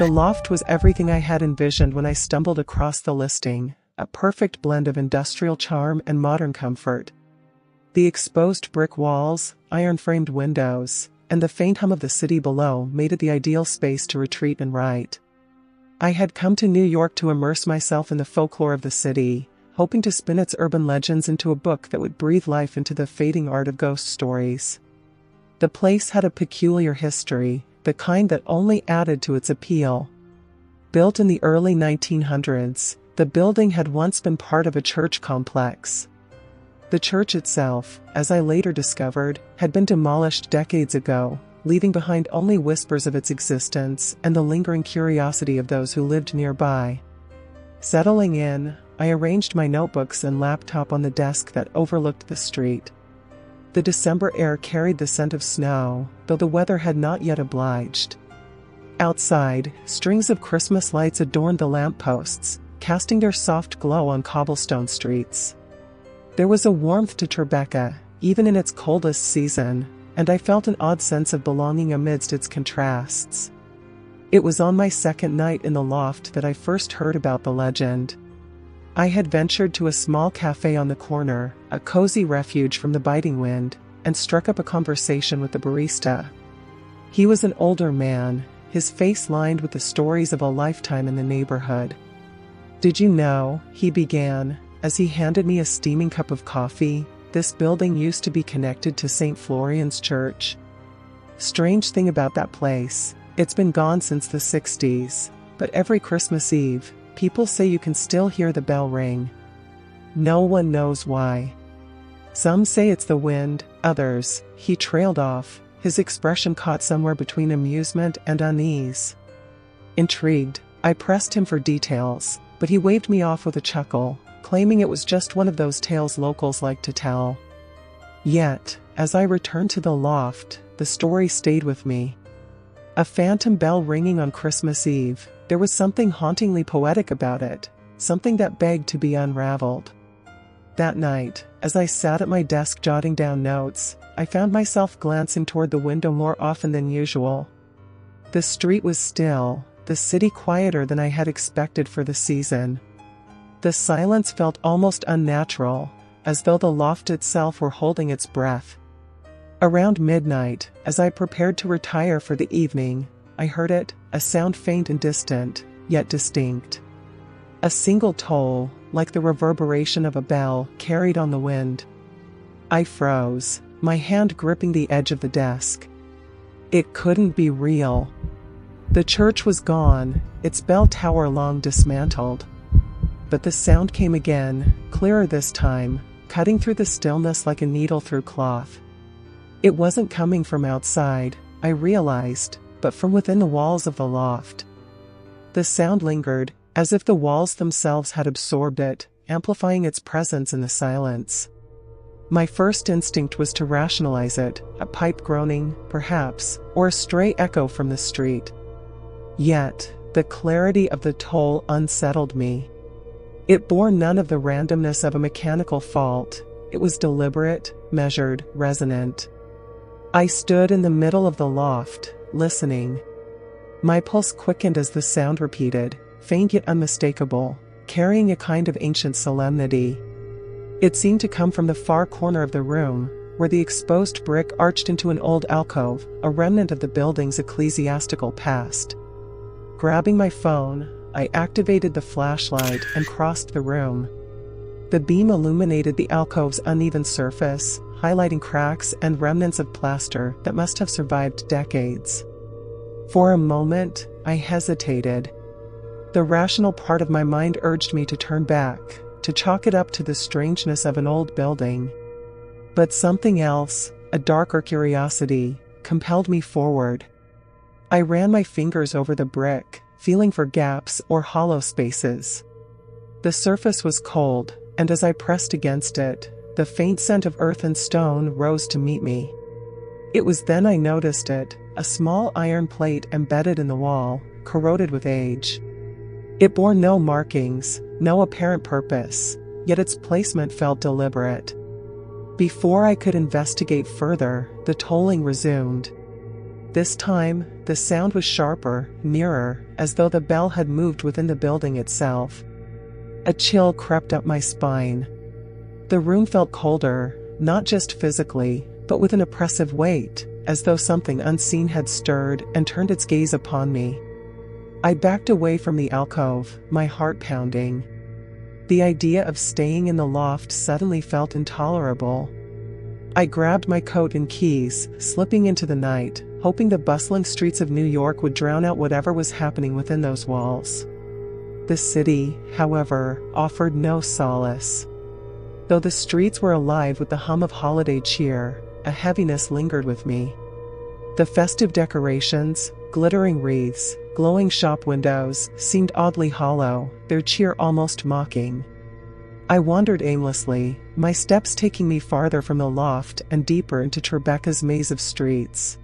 The loft was everything I had envisioned when I stumbled across the listing, a perfect blend of industrial charm and modern comfort. The exposed brick walls, iron-framed windows, and the faint hum of the city below made it the ideal space to retreat and write. I had come to New York to immerse myself in the folklore of the city, hoping to spin its urban legends into a book that would breathe life into the fading art of ghost stories. The place had a peculiar history, the kind that only added to its appeal. Built in the early 1900s, the building had once been part of a church complex. The church itself, as I later discovered, had been demolished decades ago, leaving behind only whispers of its existence and the lingering curiosity of those who lived nearby. Settling in, I arranged my notebooks and laptop on the desk that overlooked the street. The December air carried the scent of snow, though the weather had not yet obliged. Outside, strings of Christmas lights adorned the lampposts, casting their soft glow on cobblestone streets. There was a warmth to Tribeca, even in its coldest season, and I felt an odd sense of belonging amidst its contrasts. It was on my second night in the loft that I first heard about the legend. I had ventured to a small cafe on the corner, a cozy refuge from the biting wind, and struck up a conversation with the barista. He was an older man, his face lined with the stories of a lifetime in the neighborhood. "Did you know," he began, as he handed me a steaming cup of coffee, "this building used to be connected to St. Florian's Church? Strange thing about that place, it's been gone since the 60s, but every Christmas Eve, people say you can still hear the bell ring. No one knows why. Some say it's the wind, others," he trailed off, his expression caught somewhere between amusement and unease. Intrigued, I pressed him for details, but he waved me off with a chuckle, claiming it was just one of those tales locals like to tell. Yet, as I returned to the loft, the story stayed with me. A phantom bell ringing on Christmas Eve, there was something hauntingly poetic about it, something that begged to be unraveled. That night, as I sat at my desk jotting down notes, I found myself glancing toward the window more often than usual. The street was still, the city quieter than I had expected for the season. The silence felt almost unnatural, as though the loft itself were holding its breath. Around midnight, as I prepared to retire for the evening, I heard it, a sound faint and distant, yet distinct. A single toll, like the reverberation of a bell, carried on the wind. I froze, my hand gripping the edge of the desk. It couldn't be real. The church was gone, its bell tower long dismantled. But the sound came again, clearer this time, cutting through the stillness like a needle through cloth. It wasn't coming from outside, I realized, but from within the walls of the loft. The sound lingered, as if the walls themselves had absorbed it, amplifying its presence in the silence. My first instinct was to rationalize it, a pipe groaning, perhaps, or a stray echo from the street. Yet, the clarity of the toll unsettled me. It bore none of the randomness of a mechanical fault. It was deliberate, measured, resonant. I stood in the middle of the loft, listening. My pulse quickened as the sound repeated, faint yet unmistakable, carrying a kind of ancient solemnity. It seemed to come from the far corner of the room, where the exposed brick arched into an old alcove, a remnant of the building's ecclesiastical past. Grabbing my phone, I activated the flashlight and crossed the room. The beam illuminated the alcove's uneven surface, highlighting cracks and remnants of plaster that must have survived decades. For a moment, I hesitated. The rational part of my mind urged me to turn back, to chalk it up to the strangeness of an old building. But something else, a darker curiosity, compelled me forward. I ran my fingers over the brick, feeling for gaps or hollow spaces. The surface was cold, and as I pressed against it, the faint scent of earth and stone rose to meet me. It was then I noticed it, a small iron plate embedded in the wall, corroded with age. It bore no markings, no apparent purpose, yet its placement felt deliberate. Before I could investigate further, the tolling resumed. This time, the sound was sharper, nearer, as though the bell had moved within the building itself. A chill crept up my spine. The room felt colder, not just physically, but with an oppressive weight, as though something unseen had stirred and turned its gaze upon me. I backed away from the alcove, my heart pounding. The idea of staying in the loft suddenly felt intolerable. I grabbed my coat and keys, slipping into the night, hoping the bustling streets of New York would drown out whatever was happening within those walls. The city, however, offered no solace. Though the streets were alive with the hum of holiday cheer, a heaviness lingered with me. The festive decorations, glittering wreaths, glowing shop windows, seemed oddly hollow, their cheer almost mocking. I wandered aimlessly, my steps taking me farther from the loft and deeper into Tribeca's maze of streets.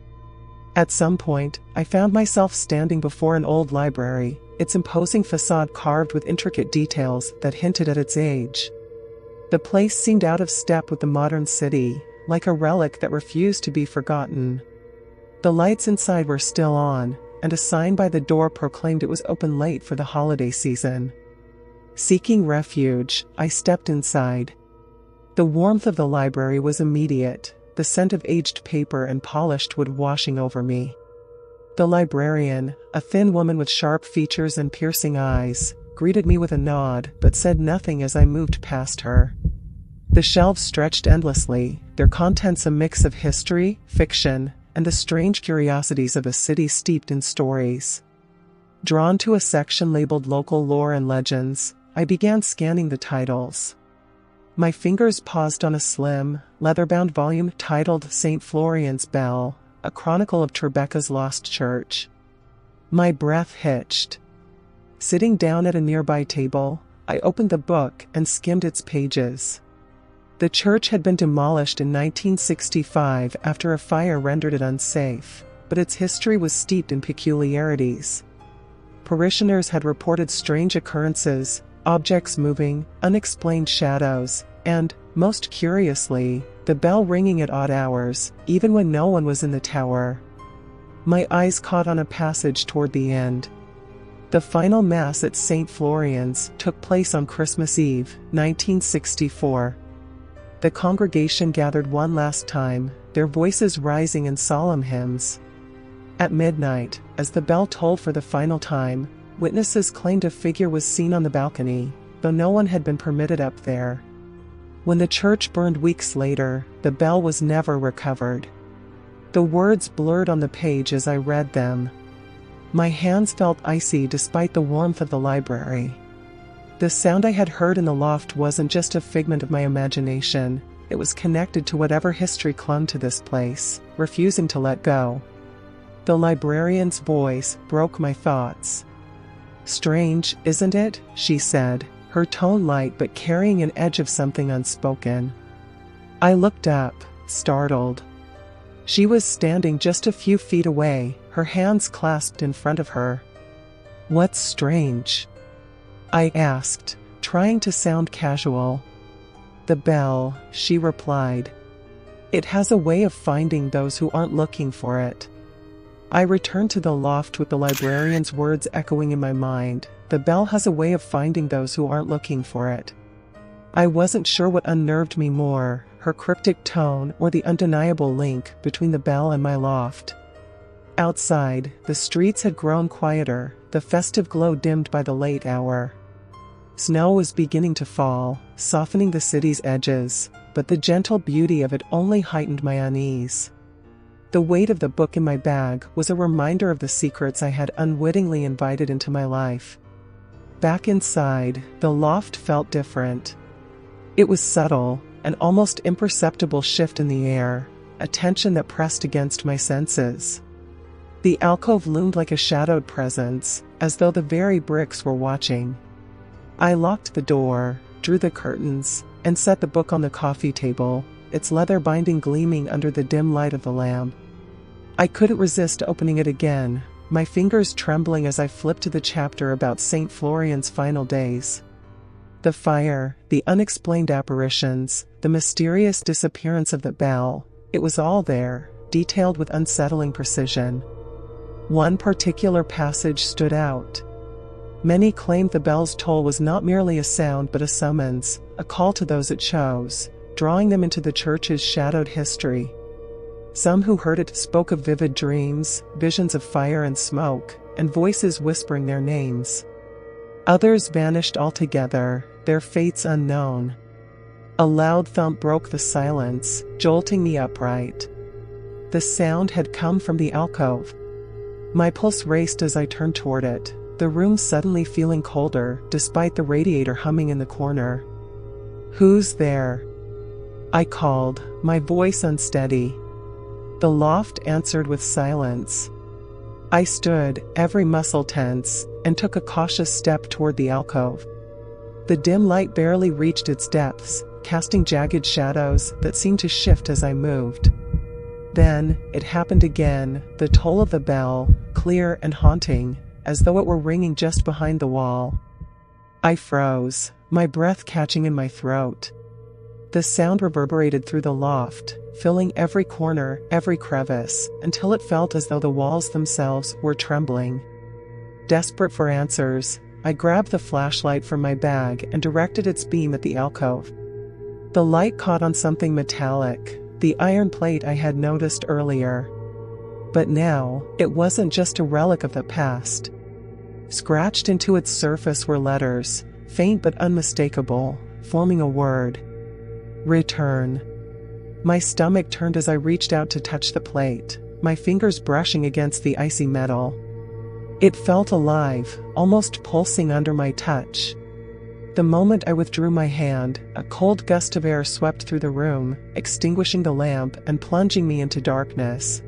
At some point, I found myself standing before an old library, its imposing facade carved with intricate details that hinted at its age. The place seemed out of step with the modern city, like a relic that refused to be forgotten. The lights inside were still on, and a sign by the door proclaimed it was open late for the holiday season. Seeking refuge, I stepped inside. The warmth of the library was immediate, the scent of aged paper and polished wood washing over me. The librarian, a thin woman with sharp features and piercing eyes, greeted me with a nod but said nothing as I moved past her. The shelves stretched endlessly, their contents a mix of history, fiction, and the strange curiosities of a city steeped in stories. Drawn to a section labeled Local Lore and Legends, I began scanning the titles. My fingers paused on a slim, leather-bound volume titled St. Florian's Bell, a chronicle of Tribeca's lost church. My breath hitched. Sitting down at a nearby table, I opened the book and skimmed its pages. The church had been demolished in 1965 after a fire rendered it unsafe, but its history was steeped in peculiarities. Parishioners had reported strange occurrences, objects moving, unexplained shadows, and, most curiously, the bell ringing at odd hours, even when no one was in the tower. My eyes caught on a passage toward the end. The final Mass at St. Florian's took place on Christmas Eve, 1964. The congregation gathered one last time, their voices rising in solemn hymns. At midnight, as the bell tolled for the final time, witnesses claimed a figure was seen on the balcony, though no one had been permitted up there. When the church burned weeks later, the bell was never recovered. The words blurred on the page as I read them. My hands felt icy despite the warmth of the library. The sound I had heard in the loft wasn't just a figment of my imagination, it was connected to whatever history clung to this place, refusing to let go. The librarian's voice broke my thoughts. "Strange, isn't it?" she said, her tone light but carrying an edge of something unspoken. I looked up, startled. She was standing just a few feet away, her hands clasped in front of her. "What's strange?" I asked, trying to sound casual. "The bell," she replied. "It has a way of finding those who aren't looking for it." I returned to the loft with the librarian's words echoing in my mind. The bell has a way of finding those who aren't looking for it. I wasn't sure what unnerved me more, her cryptic tone or the undeniable link between the bell and my loft. Outside, the streets had grown quieter, the festive glow dimmed by the late hour. Snow was beginning to fall, softening the city's edges, but the gentle beauty of it only heightened my unease. The weight of the book in my bag was a reminder of the secrets I had unwittingly invited into my life. Back inside, the loft felt different. It was subtle, an almost imperceptible shift in the air, a tension that pressed against my senses. The alcove loomed like a shadowed presence, as though the very bricks were watching. I locked the door, drew the curtains, and set the book on the coffee table, its leather binding gleaming under the dim light of the lamp. I couldn't resist opening it again, my fingers trembling as I flipped to the chapter about St. Florian's final days. The fire, the unexplained apparitions, the mysterious disappearance of the bell, it was all there, detailed with unsettling precision. One particular passage stood out. Many claimed the bell's toll was not merely a sound but a summons, a call to those it chose, drawing them into the church's shadowed history. Some who heard it spoke of vivid dreams, visions of fire and smoke, and voices whispering their names. Others vanished altogether, their fates unknown. A loud thump broke the silence, jolting me upright. The sound had come from the alcove. My pulse raced as I turned toward it, the room suddenly feeling colder, despite the radiator humming in the corner. "Who's there?" I called, my voice unsteady. The loft answered with silence. I stood, every muscle tense, and took a cautious step toward the alcove. The dim light barely reached its depths, casting jagged shadows that seemed to shift as I moved. Then, it happened again, the toll of the bell, clear and haunting, as though it were ringing just behind the wall. I froze, my breath catching in my throat. The sound reverberated through the loft, filling every corner, every crevice, until it felt as though the walls themselves were trembling. Desperate for answers, I grabbed the flashlight from my bag and directed its beam at the alcove. The light caught on something metallic, the iron plate I had noticed earlier. But now, it wasn't just a relic of the past. Scratched into its surface were letters, faint but unmistakable, forming a word. Return. My stomach turned as I reached out to touch the plate, my fingers brushing against the icy metal. It felt alive, almost pulsing under my touch. The moment I withdrew my hand, a cold gust of air swept through the room, extinguishing the lamp and plunging me into darkness.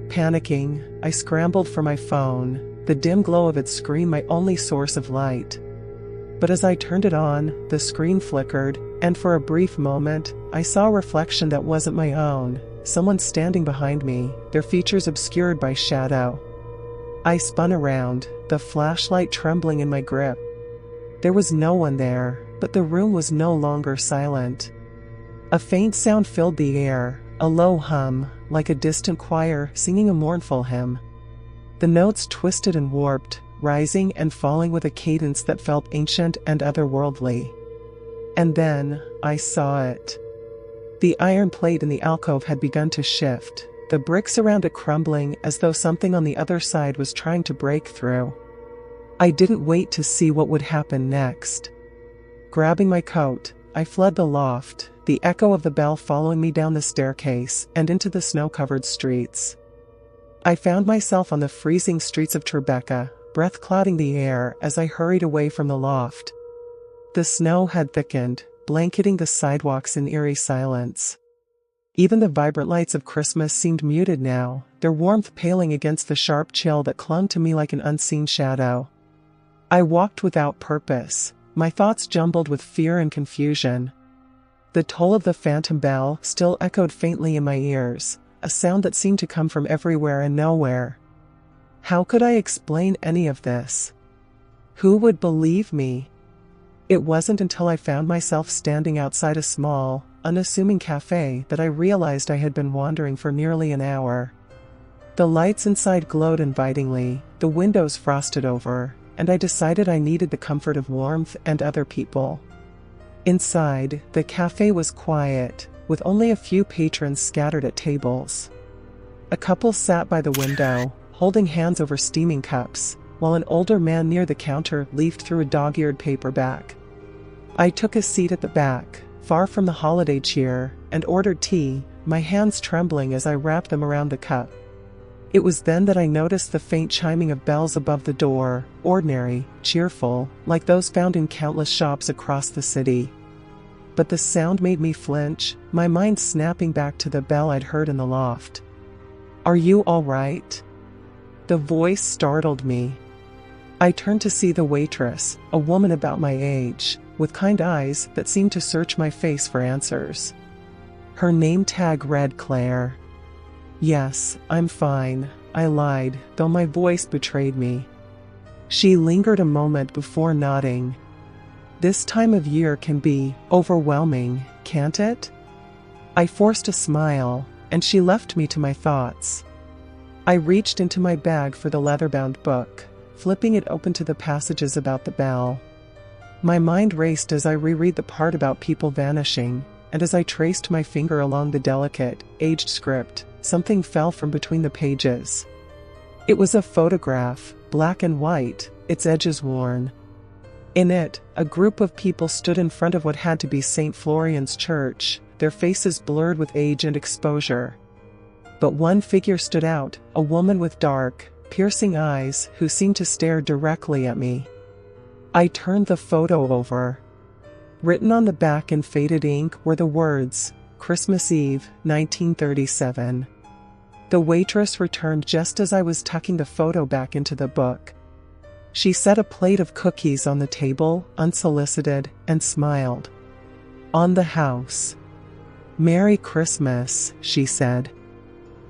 Panicking, I scrambled for my phone, the dim glow of its screen my only source of light. But as I turned it on, the screen flickered, and for a brief moment, I saw a reflection that wasn't my own, someone standing behind me, their features obscured by shadow. I spun around, the flashlight trembling in my grip. There was no one there, but the room was no longer silent. A faint sound filled the air, a low hum, like a distant choir singing a mournful hymn. The notes twisted and warped, rising and falling with a cadence that felt ancient and otherworldly. And then, I saw it. The iron plate in the alcove had begun to shift, the bricks around it crumbling as though something on the other side was trying to break through. I didn't wait to see what would happen next. Grabbing my coat, I fled the loft, the echo of the bell following me down the staircase and into the snow-covered streets. I found myself on the freezing streets of Tribeca, breath clouding the air as I hurried away from the loft. The snow had thickened, blanketing the sidewalks in eerie silence. Even the vibrant lights of Christmas seemed muted now, their warmth paling against the sharp chill that clung to me like an unseen shadow. I walked without purpose, my thoughts jumbled with fear and confusion. The toll of the phantom bell still echoed faintly in my ears, a sound that seemed to come from everywhere and nowhere. How could I explain any of this? Who would believe me? It wasn't until I found myself standing outside a small, unassuming cafe that I realized I had been wandering for nearly an hour. The lights inside glowed invitingly, the windows frosted over, and I decided I needed the comfort of warmth and other people. Inside, the cafe was quiet, with only a few patrons scattered at tables. A couple sat by the window, holding hands over steaming cups, while an older man near the counter leafed through a dog-eared paperback. I took a seat at the back, far from the holiday cheer, and ordered tea, my hands trembling as I wrapped them around the cup. It was then that I noticed the faint chiming of bells above the door, ordinary, cheerful, like those found in countless shops across the city. But the sound made me flinch, my mind snapping back to the bell I'd heard in the loft. "Are you all right?" The voice startled me. I turned to see the waitress, a woman about my age, with kind eyes that seemed to search my face for answers. Her name tag read Claire. "Yes, I'm fine," I lied, though my voice betrayed me. She lingered a moment before nodding. "This time of year can be overwhelming, can't it?" I forced a smile, and she left me to my thoughts. I reached into my bag for the leather-bound book, flipping it open to the passages about the bell. My mind raced as I reread the part about people vanishing, and as I traced my finger along the delicate, aged script, something fell from between the pages. It was a photograph, black and white, its edges worn. In it, a group of people stood in front of what had to be St. Florian's Church, their faces blurred with age and exposure. But one figure stood out, a woman with dark, piercing eyes who seemed to stare directly at me. I turned the photo over. Written on the back in faded ink were the words, Christmas Eve, 1937. The waitress returned just as I was tucking the photo back into the book. She set a plate of cookies on the table, unsolicited, and smiled. On the house. Merry Christmas, she said.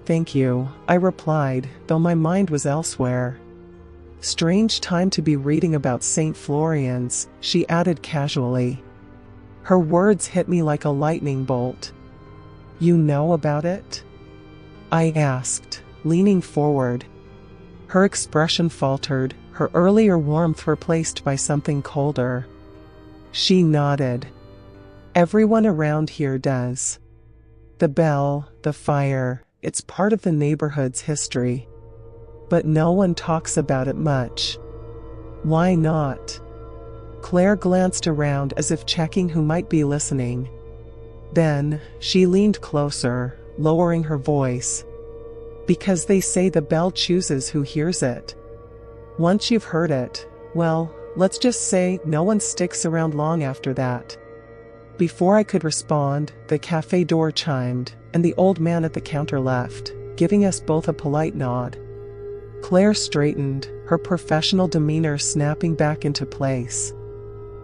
Thank you, I replied, though my mind was elsewhere. Strange time to be reading about St. Florian's, she added casually. Her words hit me like a lightning bolt. You know about it? I asked, leaning forward. Her expression faltered, her earlier warmth replaced by something colder. She nodded. Everyone around here does. The bell, the fire, it's part of the neighborhood's history. But no one talks about it much. Why not? Claire glanced around as if checking who might be listening. Then, she leaned closer, lowering her voice. Because they say the bell chooses who hears it. Once you've heard it, well, let's just say no one sticks around long after that. Before I could respond, the cafe door chimed, and the old man at the counter left, giving us both a polite nod. Claire straightened, her professional demeanor snapping back into place.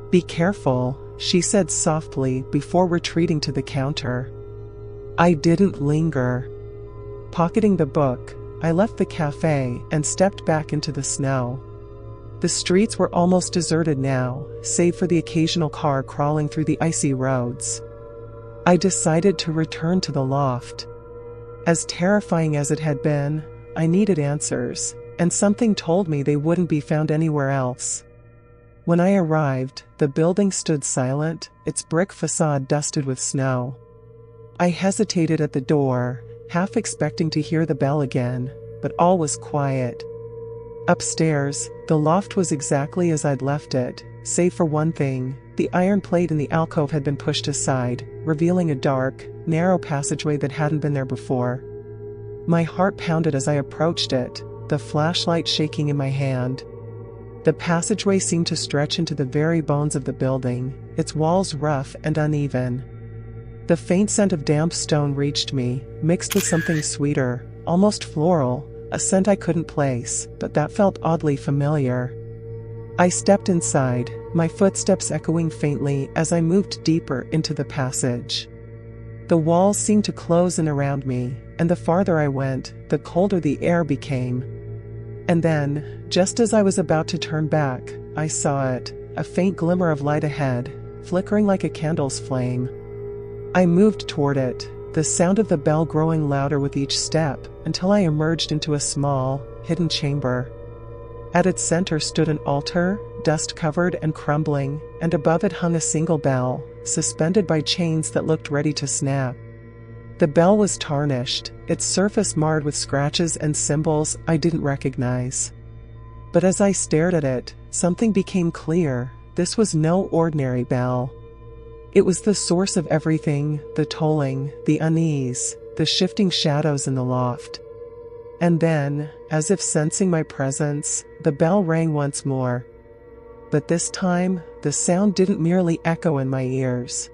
Be careful, she said softly before retreating to the counter. I didn't linger. Pocketing the book, I left the cafe and stepped back into the snow. The streets were almost deserted now, save for the occasional car crawling through the icy roads. I decided to return to the loft. As terrifying as it had been, I needed answers, and something told me they wouldn't be found anywhere else. When I arrived, the building stood silent, its brick facade dusted with snow. I hesitated at the door, half expecting to hear the bell again, but all was quiet. Upstairs, the loft was exactly as I'd left it, save for one thing: the iron plate in the alcove had been pushed aside, revealing a dark, narrow passageway that hadn't been there before. My heart pounded as I approached it, the flashlight shaking in my hand. The passageway seemed to stretch into the very bones of the building, its walls rough and uneven. The faint scent of damp stone reached me, mixed with something sweeter, almost floral, a scent I couldn't place, but that felt oddly familiar. I stepped inside, my footsteps echoing faintly as I moved deeper into the passage. The walls seemed to close in around me, and the farther I went, the colder the air became. And then, just as I was about to turn back, I saw it, a faint glimmer of light ahead, flickering like a candle's flame. I moved toward it, the sound of the bell growing louder with each step, until I emerged into a small, hidden chamber. At its center stood an altar, dust-covered and crumbling, and above it hung a single bell, suspended by chains that looked ready to snap. The bell was tarnished, its surface marred with scratches and symbols I didn't recognize. But as I stared at it, something became clear: this was no ordinary bell. It was the source of everything: the tolling, the unease, the shifting shadows in the loft. And then, as if sensing my presence, the bell rang once more. But this time, the sound didn't merely echo in my ears.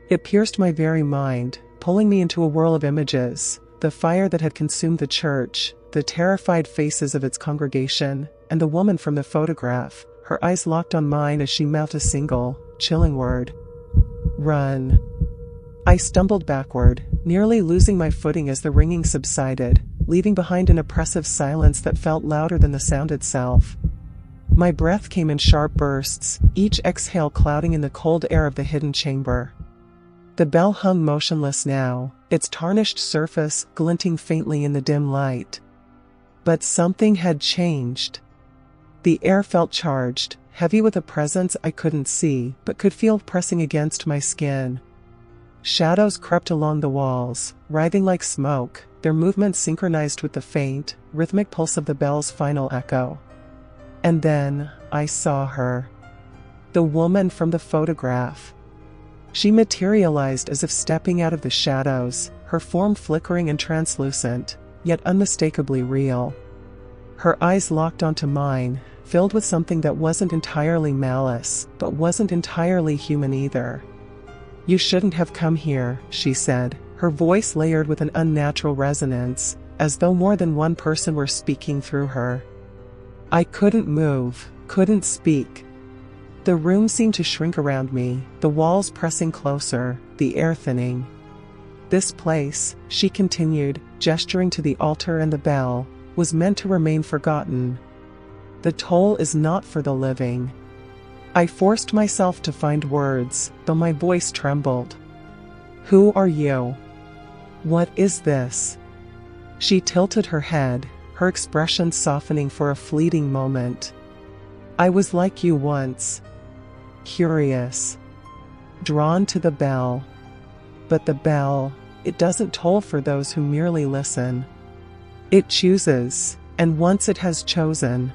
It pierced my very mind, pulling me into a whirl of images: the fire that had consumed the church, the terrified faces of its congregation, and the woman from the photograph, her eyes locked on mine as she mouthed a single, chilling word. Run. I stumbled backward, nearly losing my footing as the ringing subsided, leaving behind an oppressive silence that felt louder than the sound itself. My breath came in sharp bursts, each exhale clouding in the cold air of the hidden chamber. The bell hung motionless now, its tarnished surface glinting faintly in the dim light. But something had changed. The air felt charged, heavy with a presence I couldn't see but could feel pressing against my skin. Shadows crept along the walls, writhing like smoke, their movements synchronized with the faint, rhythmic pulse of the bell's final echo. And then, I saw her. The woman from the photograph. She materialized as if stepping out of the shadows, her form flickering and translucent, yet unmistakably real. Her eyes locked onto mine, filled with something that wasn't entirely malice, but wasn't entirely human either. "You shouldn't have come here," she said, her voice layered with an unnatural resonance, as though more than one person were speaking through her. I couldn't move, couldn't speak. The room seemed to shrink around me, the walls pressing closer, the air thinning. "This place," she continued, gesturing to the altar and the bell, "was meant to remain forgotten. The toll is not for the living." I forced myself to find words, though my voice trembled. "Who are you? What is this?" She tilted her head, her expression softening for a fleeting moment. "I was like you once. Curious. Drawn to the bell. But the bell, it doesn't toll for those who merely listen. It chooses, and once it has chosen."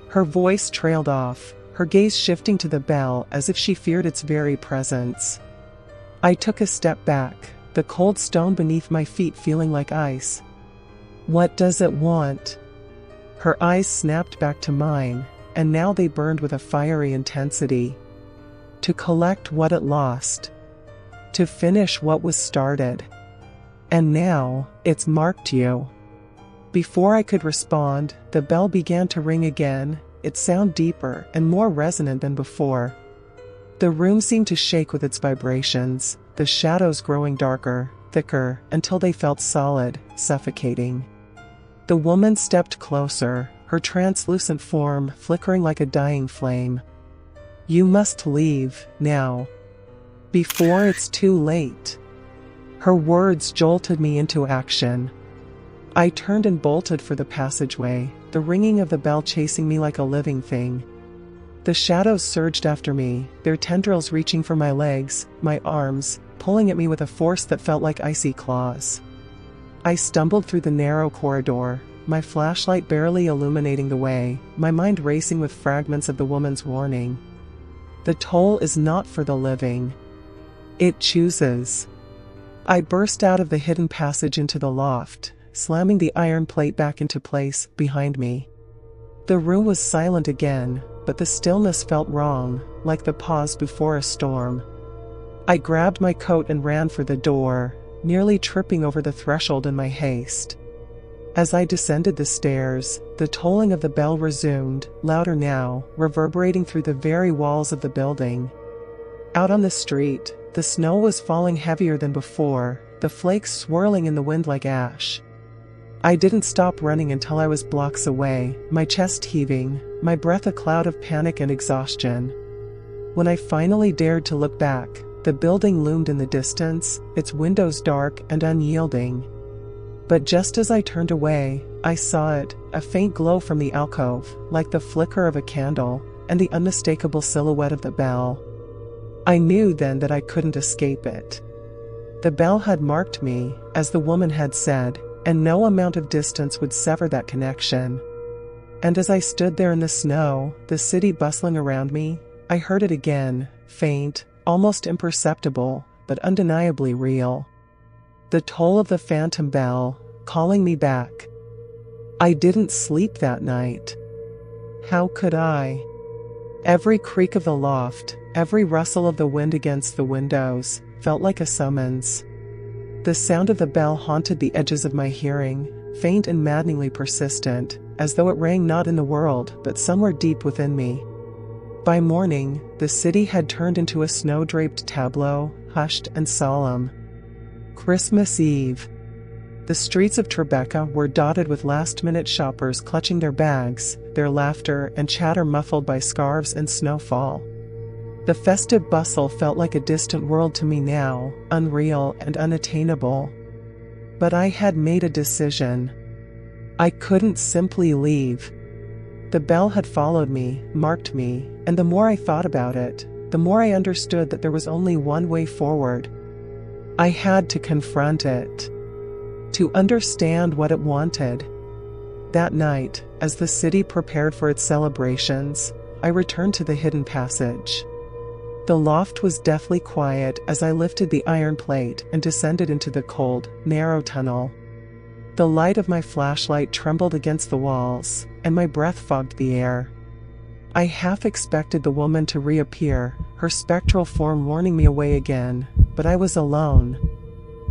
Her voice trailed off, her gaze shifting to the bell as if she feared its very presence. I took a step back, the cold stone beneath my feet feeling like ice. "What does it want?" Her eyes snapped back to mine, and now they burned with a fiery intensity. "To collect what it lost. To finish what was started. And now, it's marked you." Before I could respond, the bell began to ring again, its sound deeper and more resonant than before. The room seemed to shake with its vibrations, the shadows growing darker, thicker, until they felt solid, suffocating. The woman stepped closer, her translucent form flickering like a dying flame. "You must leave, now. Before it's too late." Her words jolted me into action. I turned and bolted for the passageway, the ringing of the bell chasing me like a living thing. The shadows surged after me, their tendrils reaching for my legs, my arms, pulling at me with a force that felt like icy claws. I stumbled through the narrow corridor, my flashlight barely illuminating the way, my mind racing with fragments of the woman's warning. "The toll is not for the living. It chooses." I burst out of the hidden passage into the loft, slamming the iron plate back into place behind me. The room was silent again, but the stillness felt wrong, like the pause before a storm. I grabbed my coat and ran for the door, nearly tripping over the threshold in my haste. As I descended the stairs, the tolling of the bell resumed, louder now, reverberating through the very walls of the building. Out on the street, the snow was falling heavier than before, the flakes swirling in the wind like ash. I didn't stop running until I was blocks away, my chest heaving, my breath a cloud of panic and exhaustion. When I finally dared to look back, the building loomed in the distance, its windows dark and unyielding. But just as I turned away, I saw it, a faint glow from the alcove, like the flicker of a candle, and the unmistakable silhouette of the bell. I knew then that I couldn't escape it. The bell had marked me, as the woman had said, and no amount of distance would sever that connection. And as I stood there in the snow, the city bustling around me, I heard it again, faint, almost imperceptible, but undeniably real. The toll of the phantom bell, calling me back. I didn't sleep that night. How could I? Every creak of the loft, every rustle of the wind against the windows, felt like a summons. The sound of the bell haunted the edges of my hearing, faint and maddeningly persistent, as though it rang not in the world, but somewhere deep within me. By morning, the city had turned into a snow-draped tableau, hushed and solemn. Christmas Eve. The streets of Tribeca were dotted with last-minute shoppers clutching their bags, their laughter and chatter muffled by scarves and snowfall. The festive bustle felt like a distant world to me now, unreal and unattainable. But I had made a decision. I couldn't simply leave. The bell had followed me, marked me, and the more I thought about it, the more I understood that there was only one way forward. I had to confront it. To understand what it wanted. That night, as the city prepared for its celebrations, I returned to the hidden passage. The loft was deathly quiet as I lifted the iron plate and descended into the cold, narrow tunnel. The light of my flashlight trembled against the walls, and my breath fogged the air. I half expected the woman to reappear, her spectral form warning me away again, but I was alone.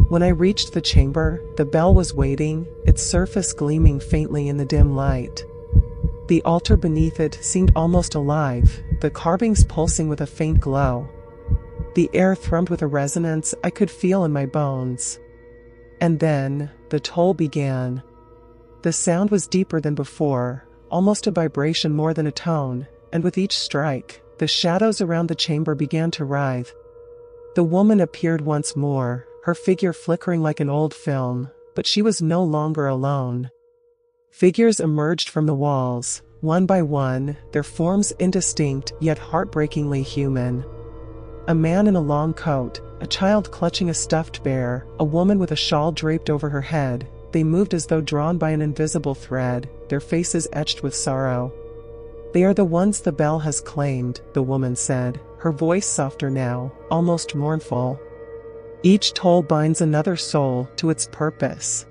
When I reached the chamber, the bell was waiting, its surface gleaming faintly in the dim light. The altar beneath it seemed almost alive, the carvings pulsing with a faint glow. The air thrummed with a resonance I could feel in my bones. And then, the toll began. The sound was deeper than before, almost a vibration more than a tone, and with each strike, the shadows around the chamber began to writhe. The woman appeared once more, her figure flickering like an old film, but she was no longer alone. Figures emerged from the walls, one by one, their forms indistinct yet heartbreakingly human. A man in a long coat, a child clutching a stuffed bear, a woman with a shawl draped over her head. They moved as though drawn by an invisible thread, their faces etched with sorrow. "They are the ones the bell has claimed," the woman said, her voice softer now, almost mournful. "Each toll binds another soul to its purpose."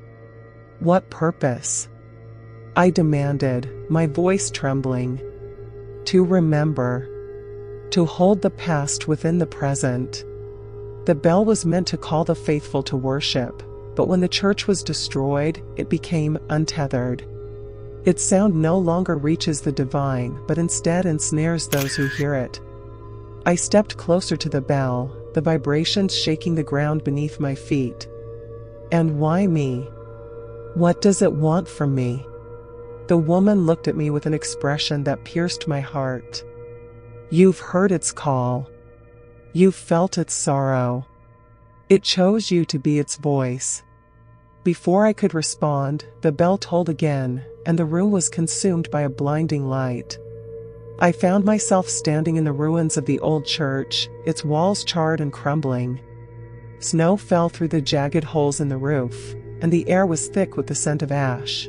"What purpose?" I demanded, my voice trembling. "To remember. To hold the past within the present." The bell was meant to call the faithful to worship, but when the church was destroyed, it became untethered. Its sound no longer reaches the divine, but instead ensnares those who hear it. I stepped closer to the bell, the vibrations shaking the ground beneath my feet. "And why me? What does it want from me?" The woman looked at me with an expression that pierced my heart. "You've heard its call. You've felt its sorrow. It chose you to be its voice." Before I could respond, the bell tolled again, and the room was consumed by a blinding light. I found myself standing in the ruins of the old church, its walls charred and crumbling. Snow fell through the jagged holes in the roof, and the air was thick with the scent of ash.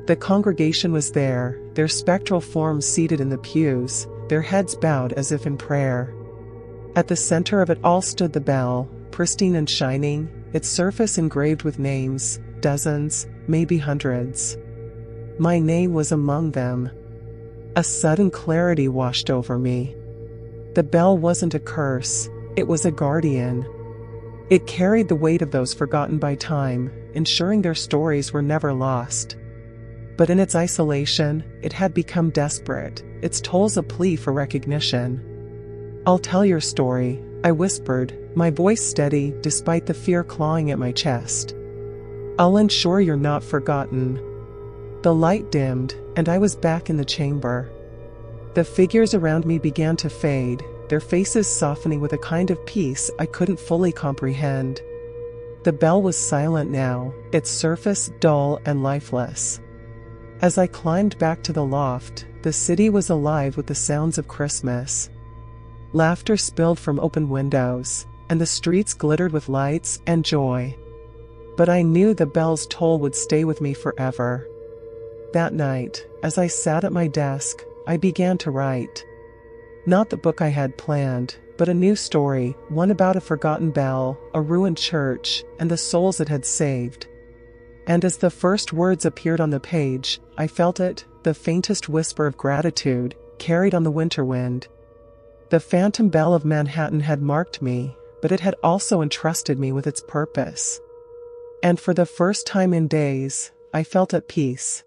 The congregation was there, their spectral forms seated in the pews, their heads bowed as if in prayer. At the center of it all stood the bell, pristine and shining, its surface engraved with names, dozens, maybe hundreds. My name was among them. A sudden clarity washed over me. The bell wasn't a curse, it was a guardian. It carried the weight of those forgotten by time, ensuring their stories were never lost. But in its isolation, it had become desperate, its tolls a plea for recognition. "I'll tell your story," I whispered, my voice steady despite the fear clawing at my chest. "I'll ensure you're not forgotten." The light dimmed, and I was back in the chamber. The figures around me began to fade, their faces softening with a kind of peace I couldn't fully comprehend. The bell was silent now, its surface dull and lifeless. As I climbed back to the loft, the city was alive with the sounds of Christmas. Laughter spilled from open windows, and the streets glittered with lights and joy. But I knew the bell's toll would stay with me forever. That night, as I sat at my desk, I began to write. Not the book I had planned, but a new story, one about a forgotten bell, a ruined church, and the souls it had saved. And as the first words appeared on the page, I felt it, the faintest whisper of gratitude, carried on the winter wind. The phantom bell of Manhattan had marked me, but it had also entrusted me with its purpose. And for the first time in days, I felt at peace.